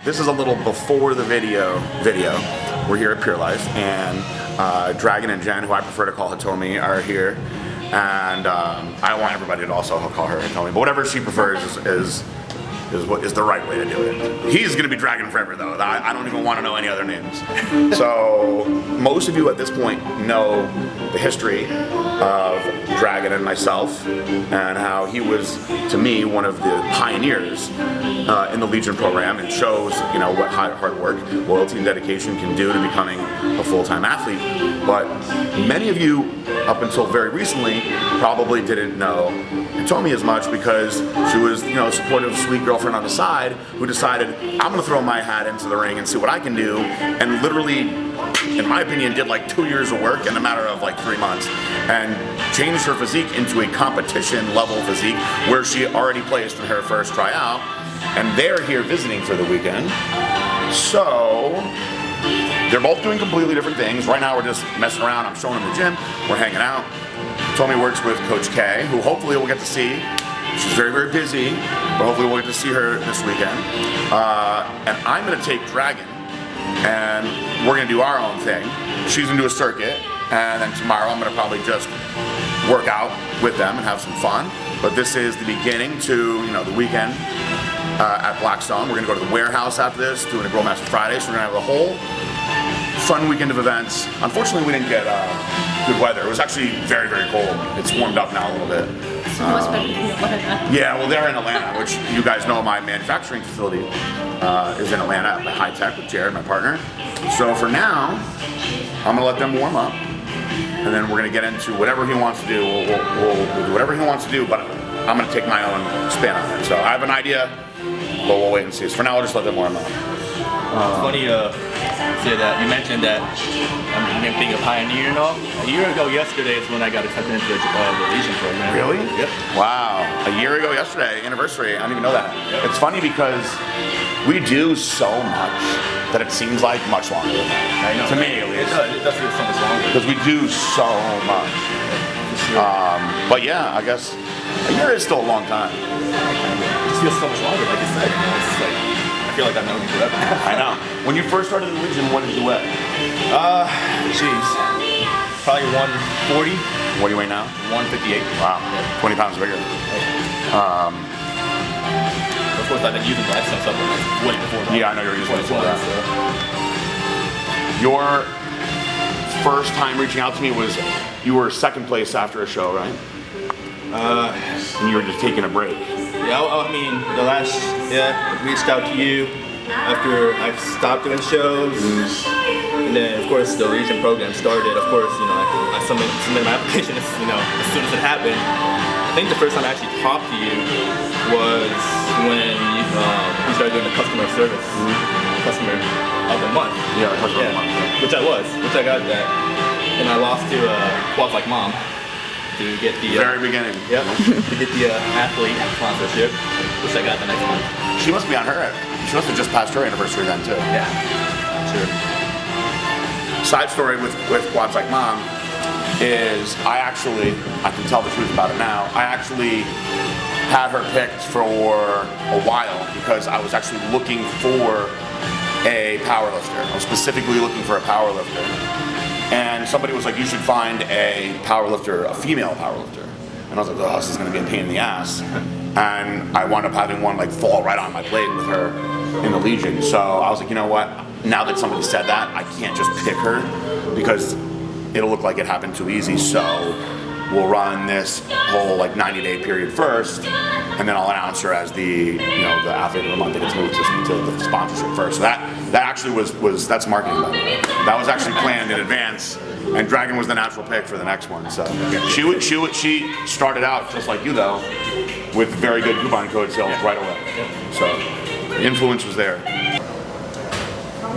This is a little before the video. We're here at Pure Life, and Dragon and Jen, who I prefer to call Hitomi, are here. And I want everybody to also call her Hitomi, but whatever she prefers is the right way to do it. He's going to be Dragon forever, though. I don't even want to know any other names. So most of you at this point know the history of Dragon and myself, and how he was, to me, one of the pioneers in the Legion program, and shows what hard work, loyalty, and dedication can do to becoming a full-time athlete. But many of you, up until very recently, probably didn't know Hitomi as much, because she was, a supportive, sweet girlfriend on the side who decided, I'm going to throw my hat into the ring and see what I can do, and literally, in my opinion, did like 2 years of work in a matter of like 3 months, and changed her physique into a competition level physique, where she already placed in her first tryout, and they're here visiting for the weekend. So they're both doing completely different things. Right now we're just messing around. I'm showing them the gym. We're hanging out. Hitomi works with Coach K, who hopefully we'll get to see. She's very, very busy, but hopefully we'll get to see her this weekend. And I'm going to take Dragon, and we're going to do our own thing. She's going to do a circuit, and then tomorrow I'm going to probably just work out with them and have some fun. But this is the beginning to the weekend at Blackstone. We're going to go to the warehouse after this, doing a Grill Master Friday, so we're going to have a whole fun weekend of events. Unfortunately, we didn't get good weather. It was actually very, very cold. It's warmed up now a little bit. So much better than Atlanta. Yeah, well, they're in Atlanta, which you guys know my manufacturing facility is in Atlanta at High Tech with Jared, my partner. So for now, I'm gonna let them warm up, and then we're gonna get into whatever he wants to do. We'll do whatever he wants to do, but I'm gonna take my own spin on it. So I have an idea, but we'll wait and see. So for now, I'll just let them warm up. It's funny say that you mentioned that being a pioneer and all. A year ago yesterday is when I got accepted into the Legion program. Really? Yep. Wow. A year ago yesterday, anniversary. I didn't even know that. It's funny because we do so much that it seems like much longer than that. I know. To me, at least. It does feel so much longer. Because we do so much. But yeah, I guess a year is still a long time. It just feels so much longer, like you said. It's just like, I feel like I've known you forever. I know. When you first started the Legion, what did you weigh? Jeez. Probably 140. What do you weigh now? 158. Wow. 20 pounds bigger. Of course, I've been using Blackstone supplements way before that. Yeah, I know you're using it. So. Your first time reaching out to me was, you were second place after a show, right? And you were just taking a break. Yeah, I mean, reached out to you after I stopped doing shows, and then of course the Legion program started. Of course, I submitted my application as soon as it happened. I think the first time I actually talked to you was when you started doing the customer service, customer of the month. Yeah, customer of the month. Which I got that, and I lost to Quads Like Mom. To get the very beginning. Yep. To get the athlete sponsorship, which I got the next month. She must be on her. She must have just passed her anniversary then too. Yeah. Sure. Side story with Quads Like Mom is I can tell the truth about it now. I actually had her picked for a while because I was actually looking for a power lifter. I was specifically looking for a power lifter. And somebody was like, you should find a power lifter, a female power lifter. And I was like, oh, this is gonna be a pain in the ass. And I wound up having one like fall right on my plate with her in the Legion. So I was like, you know what? Now that somebody said that, I can't just pick her because it'll look like it happened too easy. So we'll run this whole like 90-day period first, and then I'll announce her as the the athlete of the month that gets moved to the sponsorship first. So that actually was that's marketing, by the way. That was actually planned in advance, and Dragon was the natural pick for the next one. So she started out just like you though, with very good coupon code sales right away. So the influence was there.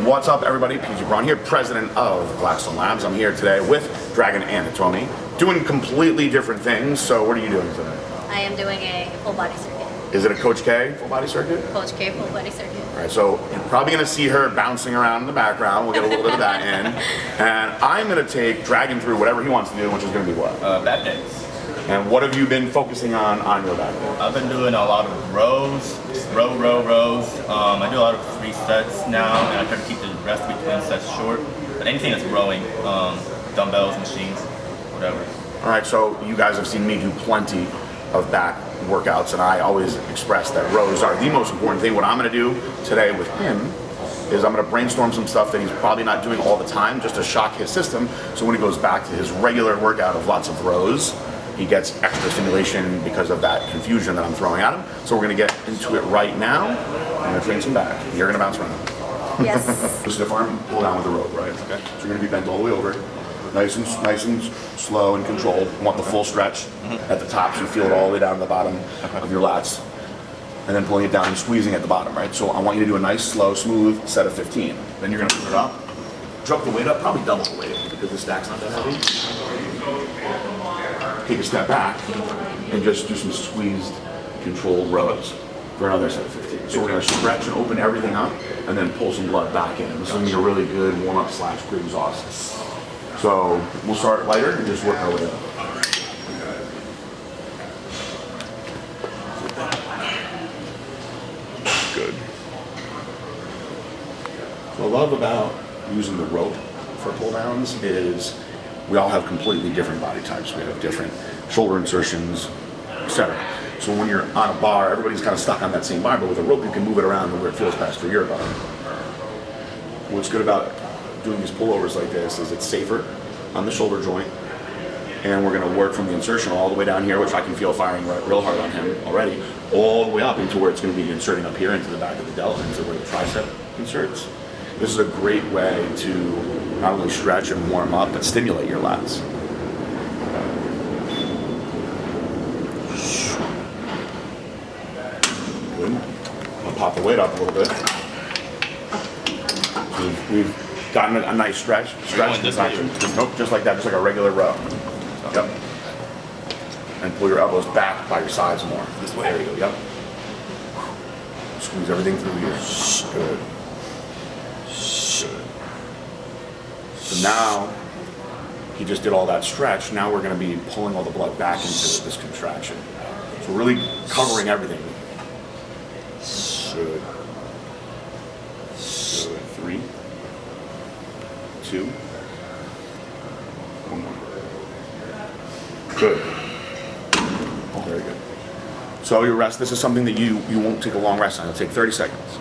What's up, everybody? PJ Braun here, president of Blackstone Labs. I'm here today with Dragon and Hitomi, doing completely different things. So what are you doing today? I am doing a full body circuit. Is it a Coach K full body circuit? Coach K full body circuit. All right, so you're probably going to see her bouncing around in the background. We'll get a little bit of that in. And I'm going to take Dragon through whatever he wants to do, which is going to be what? Back days. And what have you been focusing on your back? I've been doing a lot of rows, just rows. I do a lot of 3 sets now, and I try to keep the rest between sets short. But anything that's rowing, dumbbells, machines, whatever. All right, so you guys have seen me do plenty of back workouts, and I always express that rows are the most important thing. What I'm gonna do today with him is I'm gonna brainstorm some stuff that he's probably not doing all the time just to shock his system, so when he goes back to his regular workout of lots of rows, he gets extra stimulation because of that confusion that I'm throwing at him. So we're gonna get into it right now. I'm gonna train some back. You're gonna bounce around. Yes. Stiff arm, pull down with the rope, right? Okay. So you're gonna be bent all the way over. Nice and slow and controlled. You want the full stretch at the top, so you feel it all the way down to the bottom of your lats. And then pulling it down and squeezing at the bottom, right? So I want you to do a nice, slow, smooth set of 15. Then you're gonna put it up, drop the weight up, probably double the weight because the stack's not that heavy. Take a step back and just do some squeezed, controlled rows for another set of 15. So we're gonna stretch and open everything up and then pull some blood back in. This is gonna be a really good warm-up / pre-exhaust. So we'll start lighter and just work our way up. Good. What I love about using the rope for pull downs is we all have completely different body types. We have different shoulder insertions, etc. So when you're on a bar, everybody's kind of stuck on that same bar, but with a rope you can move it around to where it feels best for your body. What's good about doing these pullovers like this is it's safer on the shoulder joint, and we're going to work from the insertion all the way down here, which I can feel firing real hard on him already, all the way up into where it's going to be inserting up here into the back of the delt, into where the tricep inserts. This is a great way to not only stretch and warm up, but stimulate your lats. Good. I'll pop the weight up a little bit. So we've gotten a nice stretch contraction. Nope, just like that, just like a regular row. Yep. And pull your elbows back by your sides more. This way. There you go. Yep. Squeeze everything through here. Good. Good. So now he just did all that stretch. Now we're going to be pulling all the blood back into this contraction. So we're really covering everything. Good. Good. 3, 2, 1 more. Good. Very good. So your rest, this is something that you won't take a long rest on. It'll take 30 seconds.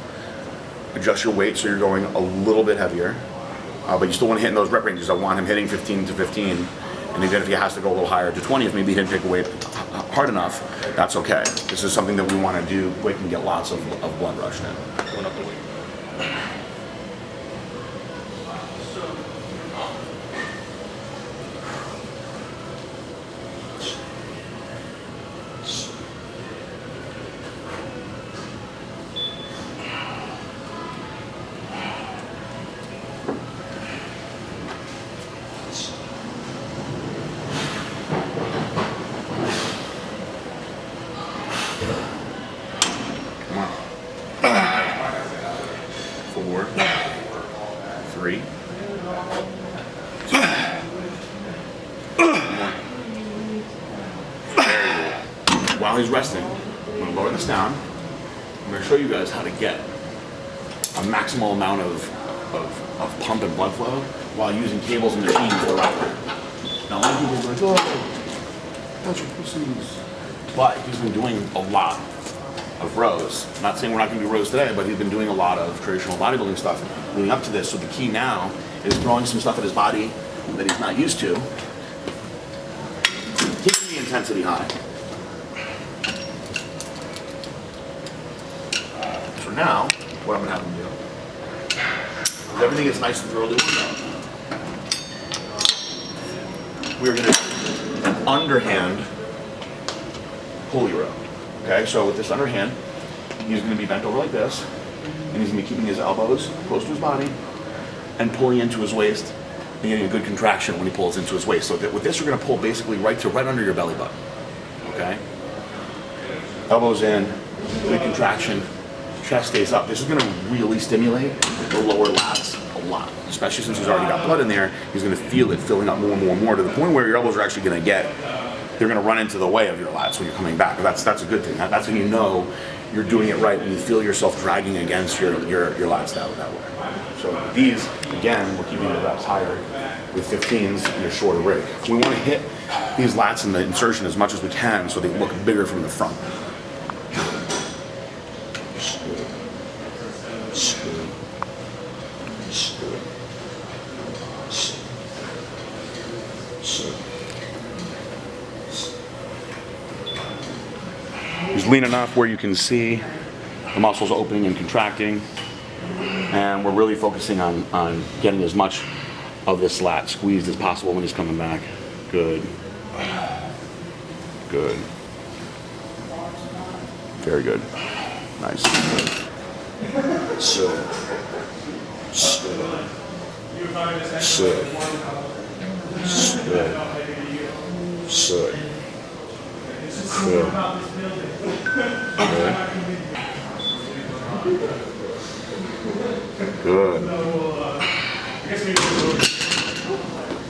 Adjust your weight so you're going a little bit heavier, but you still want to hit in those rep ranges. I want him hitting 15 to 15, and even if he has to go a little higher to 20, if maybe he didn't pick a weight hard enough, that's okay. This is something that we want to do. We can get lots of blood rush in. Going up the weight. Come on. 4, 3, 2, 1. Very good. While he's resting, I'm going to lower this down. I'm going to show you guys how to get a maximal amount of pump and blood flow while using cables and machines the right way. Now, a lot of people are like, oh, that's your pussies. But he's been doing a lot of rows. I'm not saying we're not going to do rows today, but he's been doing a lot of traditional bodybuilding stuff leading up to this. So the key now is throwing some stuff at his body that he's not used to, keeping the intensity high. So now, what I'm going to have him do is everything is nice and thoroughly worked out. We're going to do an underhand pulley row. Okay, so with this underhand, he's going to be bent over like this, and he's going to be keeping his elbows close to his body and pulling into his waist and getting a good contraction when he pulls into his waist. So with this, you're going to pull basically right under your belly button. Okay, elbows in, good contraction, chest stays up. This is going to really stimulate the lower lats a lot, especially since he's already got blood in there. He's going to feel it filling up more and more and more to the point where your elbows are actually going to get they're going to run into the way of your lats when you're coming back. That's a good thing. That's when you know you're doing it right and you feel yourself dragging against your lats that way. So these, again, we're keeping the reps higher with 15s and your shorter rig. We want to hit these lats in the insertion as much as we can so they look bigger from the front. Just lean enough where you can see the muscles opening and contracting. And we're really focusing on getting as much of this lat squeezed as possible when he's coming back. Good. Good. Very good. Nice. Good. Good.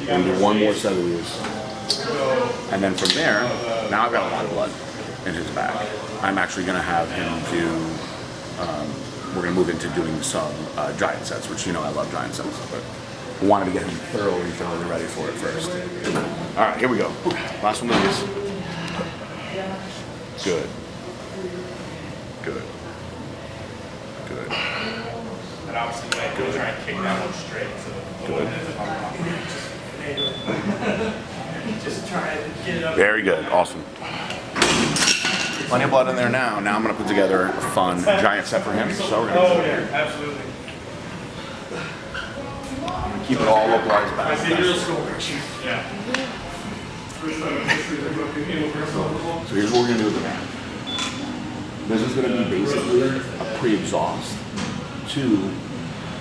And do one more set of these. And then from there, now I've got a lot of blood in his back. I'm actually going to have him do, we're going to move into doing some giant sets, which you know I love giant sets, but I wanted to get him thoroughly ready for it first. All right, here we go. Last one of these. Good. Good. Good. And obviously, we'll try and kick that one straight. So just try and get it up. Very good. Awesome. Plenty of blood in there now. Now I'm going to put together a fun giant set for him. So we're going to Absolutely. keep it all localized back. Yeah. So here's what we're going to do with the band. This is going to be basically a pre-exhaust to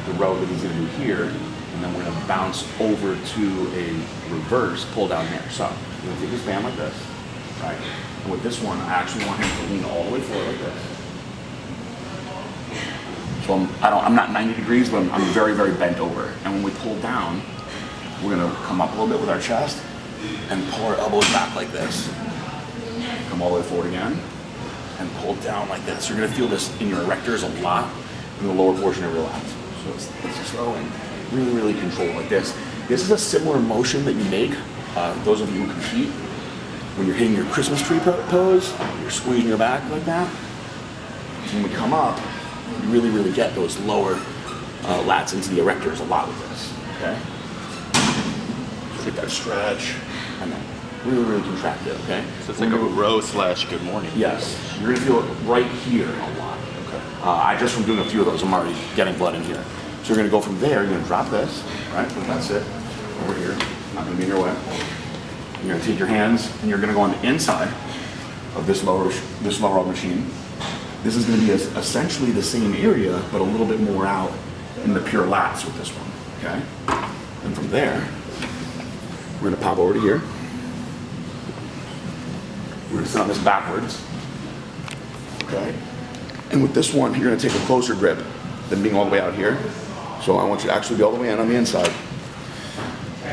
the row that he's going to do here, and then we're going to bounce over to a reverse pull down here. So we're going to take this band like this, right? And with this one, I actually want him to lean all the way forward like this. So I'm not 90 degrees, but I'm very, very bent over. And when we pull down, we're going to come up a little bit with our chest and pull our elbows back like this. Come all the way forward again and pull down like this. You're going to feel this in your erectors a lot in the lower portion of your lats. So it's slow and really, really controlled like this. This is a similar motion that you make, those of you who compete, when you're hitting your Christmas tree pose, you're squeezing your back like that. When we come up, you really, really get those lower lats into the erectors a lot with this, okay? Just take that stretch and then really, really contract it, okay? So it's like a row / good morning. Yes, you're gonna feel it right here a lot. Okay. I just from doing a few of those, I'm already getting blood in here. So you're gonna go from there, you're gonna drop this, right? That's it, over here, not gonna be in your way. You're gonna take your hands and you're gonna go on the inside of this lower machine. This is gonna be essentially the same area, but a little bit more out in the pure lats with this one, okay? And from there, we're gonna pop over to here. We're gonna sit on this backwards, okay? And with this one, you're gonna take a closer grip than being all the way out here. So I want you to actually be all the way in on the inside.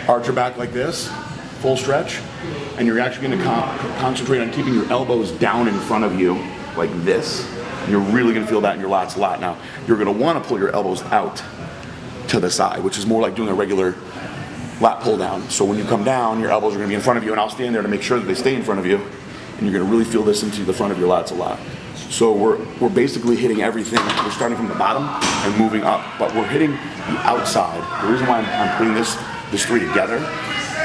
Arch your back like this, full stretch, and you're actually gonna concentrate on keeping your elbows down in front of you, like this. And you're really gonna feel that in your lats a lot. Now, you're gonna wanna pull your elbows out to the side, which is more like doing a regular lat pull down. So when you come down, your elbows are gonna be in front of you, and I'll stand there to make sure that they stay in front of you. And you're gonna really feel this into the front of your lats a lot. So we're basically hitting everything. We're starting from the bottom and moving up, but we're hitting the outside. The reason why I'm putting this three together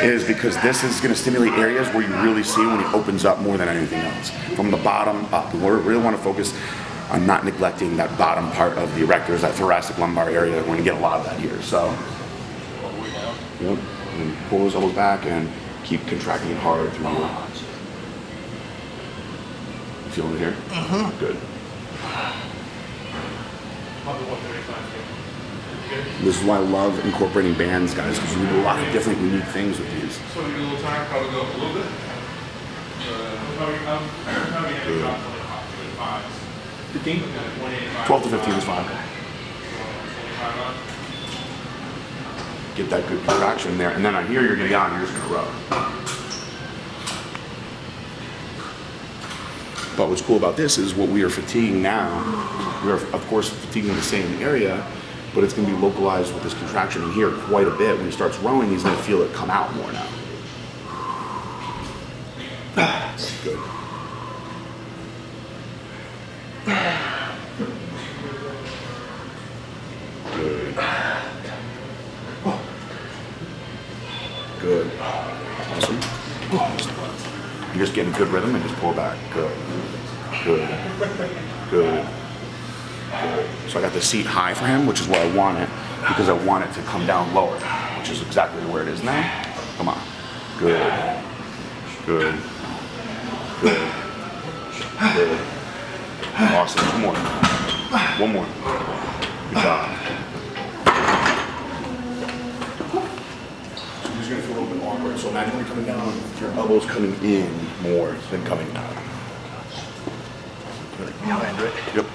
is because this is gonna stimulate areas where you really see when it opens up more than anything else. From the bottom up, we really wanna focus on not neglecting that bottom part of the erectors, that thoracic lumbar area. We're gonna get a lot of that here. So, yep, and pull those elbows back and keep contracting it hard through your feeling it here? Mm-hmm. Good. This is why I love incorporating bands, guys, because you do a lot of different unique things with these. So we do a little time, probably go up a little bit. Probably 15? 12 to 15 is fine. Get that good contraction there, and then on here you're going to be on, you're just going to rub. But what's cool about this is what we are fatiguing now, we are of course fatiguing the same area, but it's gonna be localized with this contraction in here quite a bit. When he starts rowing, he's gonna feel it come out more now. Good. Good. Good. Awesome. You're just getting a good rhythm and just pull back. Good. Good. Good. Good. So I got the seat high for him, which is where I want it, because I want it to come down lower, which is exactly where it is now. Come on. Good. Good. Good. Good. Awesome. One more. One more. Good job. So he's going to feel a little bit awkward. So imagine when you're coming down, your elbows coming in more than coming down. Really behind, right? Yep.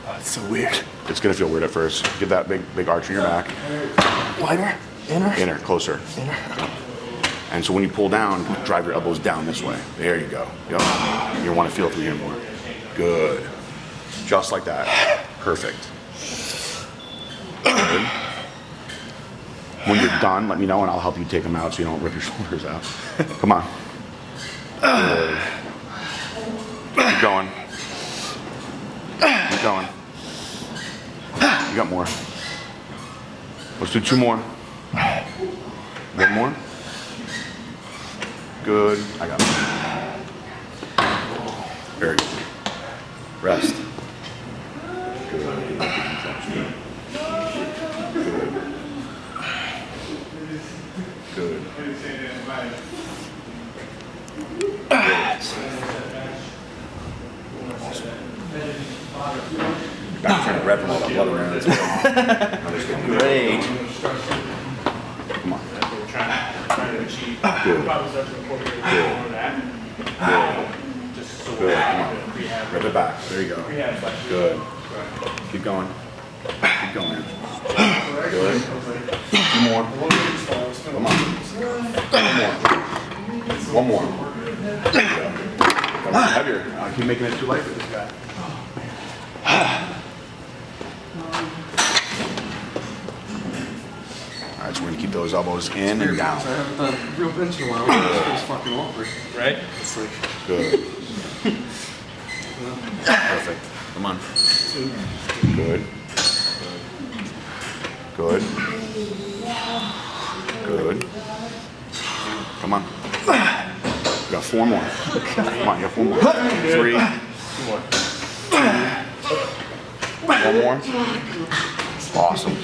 Oh, it's so weird. It's going to feel weird at first. Get that big arch in your back. Wider? Inner? Inner, closer. Inner? And so when you pull down, drive your elbows down this way. There you go. Yep. You want to feel through here more. Good. Just like that. Perfect. Good. When you're done, let me know and I'll help you take them out so you don't rip your shoulders out. Come on. Good. Keep going. Keep going. You got more. Let's do 2 more. 1 more. Good. I got it. Very good. Rest. Good. Good. Good. Awesome. You're back trying to rep and all that blood around. I'm just kidding. Great. Come on. We're trying to achieve. Good. Probably start to incorporate Good. more of that. Just so Good. Come on. rehab. Rip it back. There you go. Rehab like Good. Keep going. Keep going. Good. 2 more. Come on. 1 more. 1 more. There you go. Come on, heavier. I keep making it too light for this guy. Alright, so we're gonna keep those elbows in and down. I haven't done real bench in a while. It's fucking awkward. right? It's like, Good. Perfect. Come on. Good. Good. Good. Come on. We got 4 more. Come on, you got 4 more. 3. 1 more. Awesome.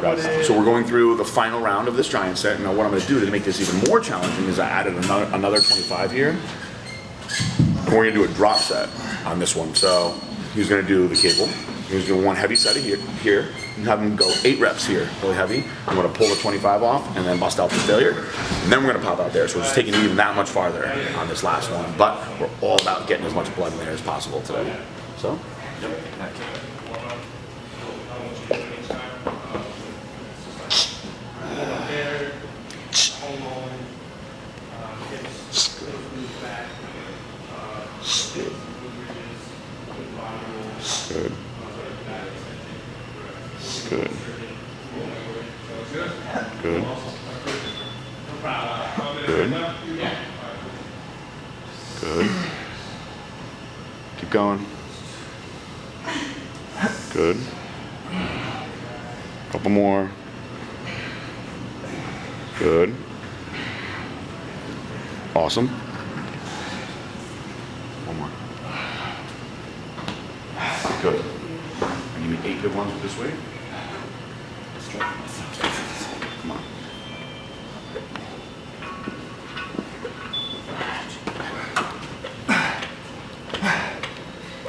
Rest. So we're going through the final round of this giant set. Now what I'm going to do to make this even more challenging is I added another 25 here. And we're going to do a drop set on this one. So he's going to do the cable. He's doing 1 heavy set here. And have him go 8 reps here, really heavy. I'm going to pull the 25 off and then bust out the failure. And then we're going to pop out there. So we're just taking it even that much farther on this last one. But we're all about getting as much blood in there as possible today. So, yep. Good. Good. Good. Good. Good. Keep going. Good. Couple more. Good. Awesome. 1 more. Good. And you need 8 good ones with this weight. Come on.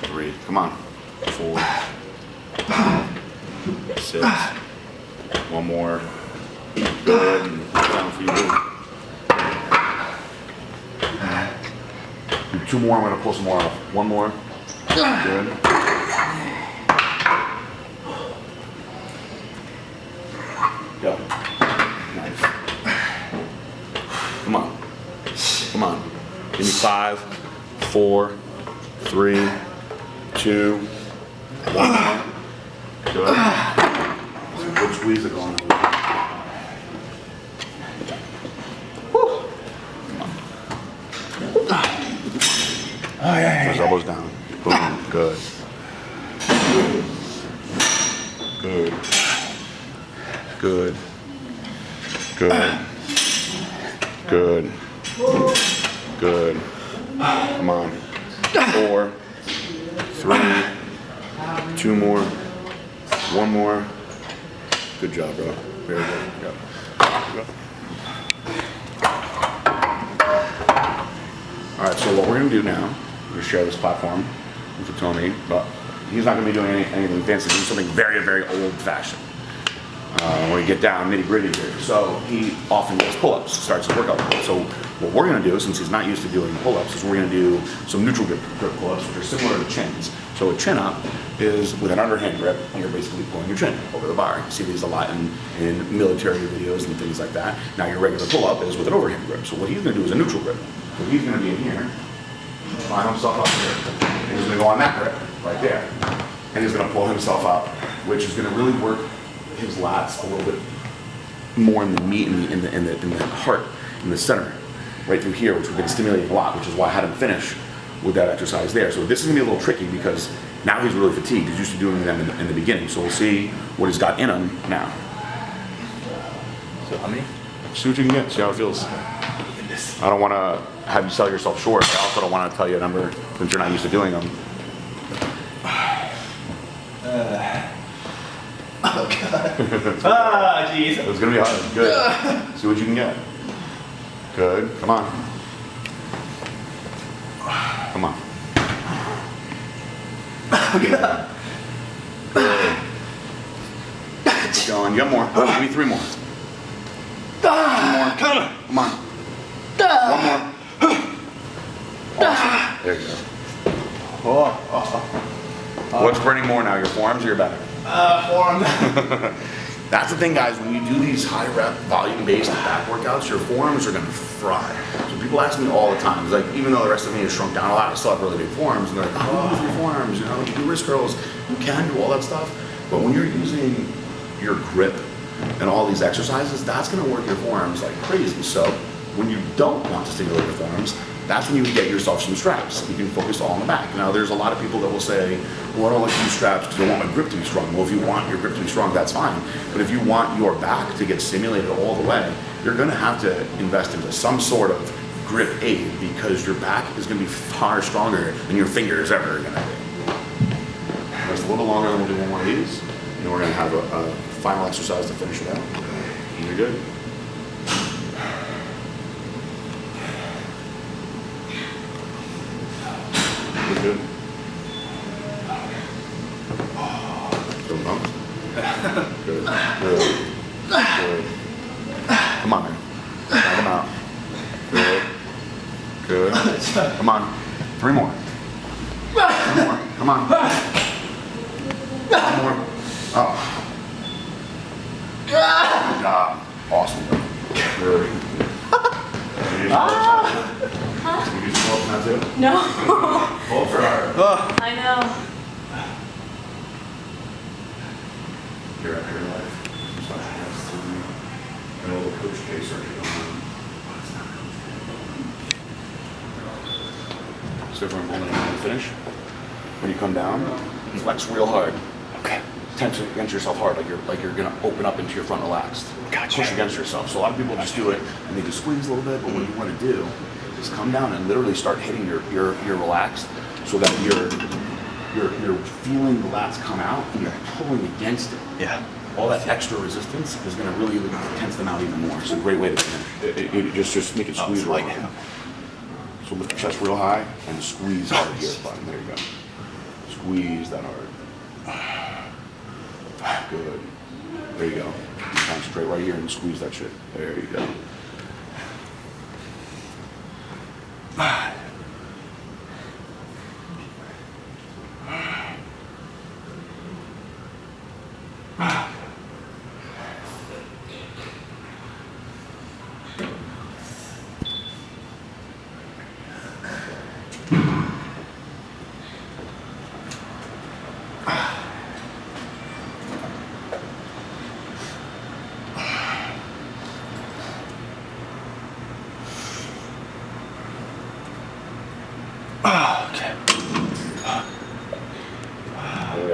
Three. Come on. 4. 6. 1 more. Good. And down for you. 2 more. I'm going to pull some more off. 1 more. Good. Go. Nice. Come on. Come on. Give me 5. 4, 3, 2, 1 more. Good. Good squeeze it going. Oh, yeah. His elbows down. Boom. Good. Good. Good. Good. Good. Good. Come on. 4, 3, 2 more. 1 more. Good job, bro. Very good. Yep. Go. All right, so what we're gonna do now, we're gonna share this platform with Tony, but he's not gonna be doing anything fancy. He's doing something very, very old-fashioned. When we get down nitty-gritty here. So he often does pull-ups, starts his workout with. So what we're gonna do, since he's not used to doing pull-ups, is we're gonna do some neutral grip pull-ups, which are similar to chins. So a chin up is with an underhand grip, you're basically pulling your chin over the bar. You see these a lot in military videos and things like that. Now your regular pull-up is with an overhand grip. So what he's gonna do is a neutral grip. So he's gonna be in here, line himself up here, and he's gonna go on that grip, right there. And he's gonna pull himself up, which is gonna really work his lats a little bit more in the meat, in the heart, in the center, right through here, which we're gonna stimulate a lot, which is why I had him finish with that exercise there. So this is gonna be a little tricky because now he's really fatigued. He's used to doing them in the beginning. So we'll see what he's got in him now. So how many? See what you can get, see how it feels. I don't wanna have you sell yourself short, but I also don't wanna tell you a number since you're not used to doing them. Oh god. Ah, jeez. It's gonna be hard. Good. See what you can get. Good. Come on. Come on. Good. Keep going. You got more. Give me 3 more. 2 more. Come on. 1 more. Awesome. There you go. What's burning more now, your forearms or your back? Forearm. That's the thing, guys, when you do these high rep volume based back workouts, your forearms are gonna fry. So people ask me all the time, it's like, even though the rest of me has shrunk down a lot, I still have really big forearms, and they're like, oh, use your forearms, you know, you do wrist curls, you can do all that stuff, but when you're using your grip and all these exercises, that's gonna work your forearms like crazy. So when you don't want to stimulate your forearms, that's when you get yourself some straps. You can focus all on the back. Now, there's a lot of people that will say, well, I don't like to use straps because I want my grip to be strong. Well, if you want your grip to be strong, that's fine. But if you want your back to get stimulated all the way, you're gonna have to invest into some sort of grip aid because your back is gonna be far stronger than your fingers ever gonna be. Just a little longer, than we'll do one more of these. And then we're gonna have a final exercise to finish it out. And you're good. Good. Some bumps. Good. Good. Good. Come on, man. Knock them out. Good. Good. Come on. 3 more. 1 more. Come on. 1 more. Oh. Good job. Awesome. Good. You do some now too? No. Both are hard. I know. You're at your life. Special guest to me. And a little Coach K surgery going on. So for a moment and finish. When you come down, flex real hard. Okay. Tension against yourself hard, like you're gonna open up into your front relaxed. Gotcha. Push against yourself. So a lot of people just do it and they just squeeze a little bit, but what you want to do is come down and literally start hitting your relaxed so that you're feeling the lats come out and you're pulling against it. Yeah. All that extra resistance is gonna really tense them out even more. It's a great way to finish. It just make it squeeze like right. So lift the chest real high and squeeze hard here, button. There you go. Squeeze that hard. Good. There you go. Concentrate right here and squeeze that shit. There you go.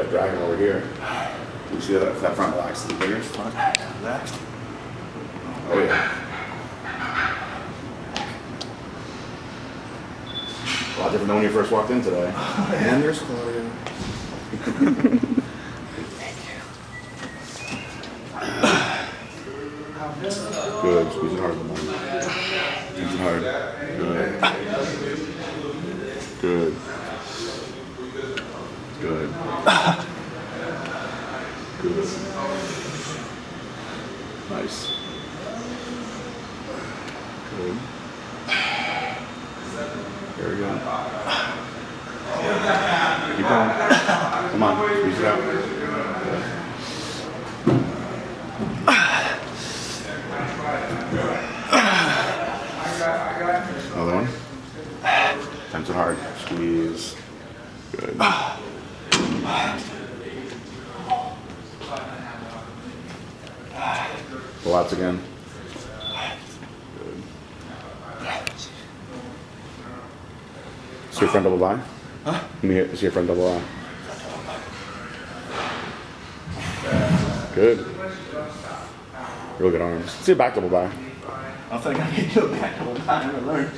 like dragging over here. You see that front relax is bigger? That. Oh yeah. A lot different than when you first walked in today. And there's Claudia. Good. Squeeze it hard. Squeeze it hard. Good. Good. Good. Good. Nice. Good. There we go. Keep going. Come on. Squeeze it out. Good. Another one. Tense it hard. Squeeze. Good. Lots again. Good. See your front double by? Huh? See your front double eye. Good. Real good arms. See your back double by. I don't think I can do a back double by. I never learned.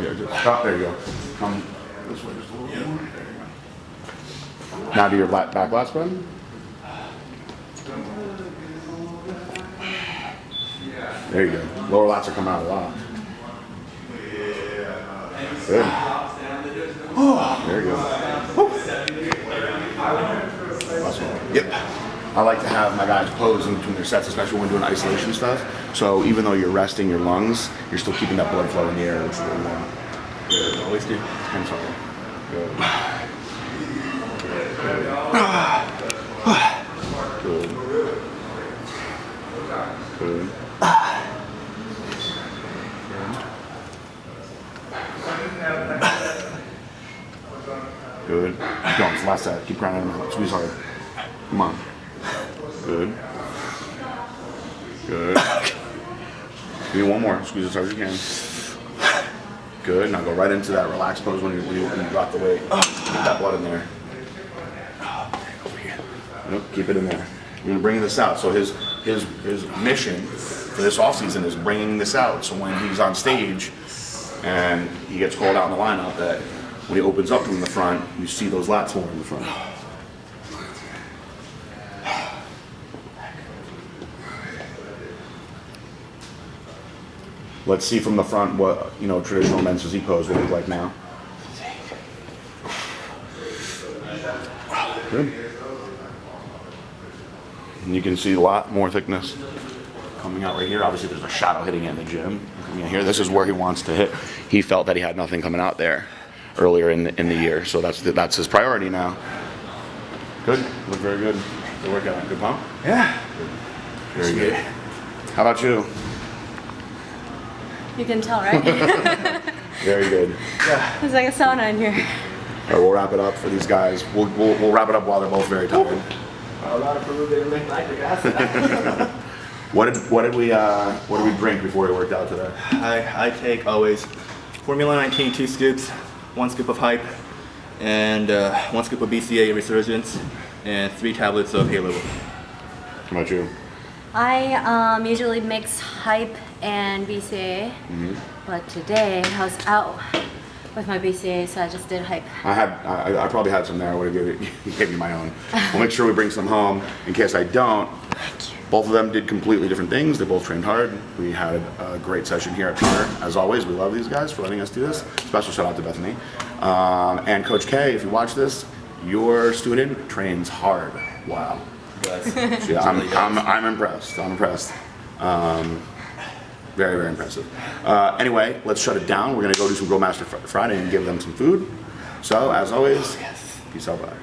Yeah, just stop. There you go. Come this way just a little bit more. There you go. Now do your back lat spread. There you go. Lower lats are coming out a lot. Good. There you go. Awesome. Yep. I like to have my guys pose in between their sets, especially when doing isolation stuff. So even though you're resting your lungs, you're still keeping that blood flow in the air, which is really warm. Good. Always do. Hands hard. Good. Good. Good. Good. Keep going. It's the last set. Keep grinding. Squeeze hard. Come on. Good. Good. Give me one more. Squeeze as hard as you can. Good. Now go right into that relaxed pose when you drop the weight. Keep that blood in there. Nope, keep it in there. You're gonna bring this out. So his mission for this off season is bringing this out. So when he's on stage and he gets called out in the lineup, that when he opens up from the front, you see those lats more in the front. Let's see from the front what traditional men's physique pose will look like now. Good. And you can see a lot more thickness coming out right here. Obviously, there's a shadow hitting it in the gym. Coming in here, this is where he wants to hit. He felt that he had nothing coming out there earlier in the year, so that's his priority now. Good. Look very good. Good workout. Good pump. Yeah. Very good. How about you? You can tell, right? Very good. It's like a sauna in here. All right, we'll wrap it up for these guys. We'll wrap it up while they're both very tired. A lot of Peruvian lactic acid. What did we drink before we worked out today? I take always Formula 19 2 scoops, 1 scoop of Hype, and 1 scoop of BCA Resurgence, and 3 tablets of Halo. How about you? I usually mix Hype and BCA, but today I was out with my BCA, so I just did Hype. I probably had some there. I would have gave you my own. We'll make sure we bring some home in case I don't. Both of them did completely different things. They both trained hard. We had a great session here at Pure. As always, we love these guys for letting us do this. Special shout out to Bethany. And Coach K, if you watch this, your student trains hard. Wow. Yeah, I'm impressed. I'm impressed. Very, very impressive. Anyway, let's shut it down. We're going to go do some Grow Master Friday and give them some food. So, as always, peace out, bye.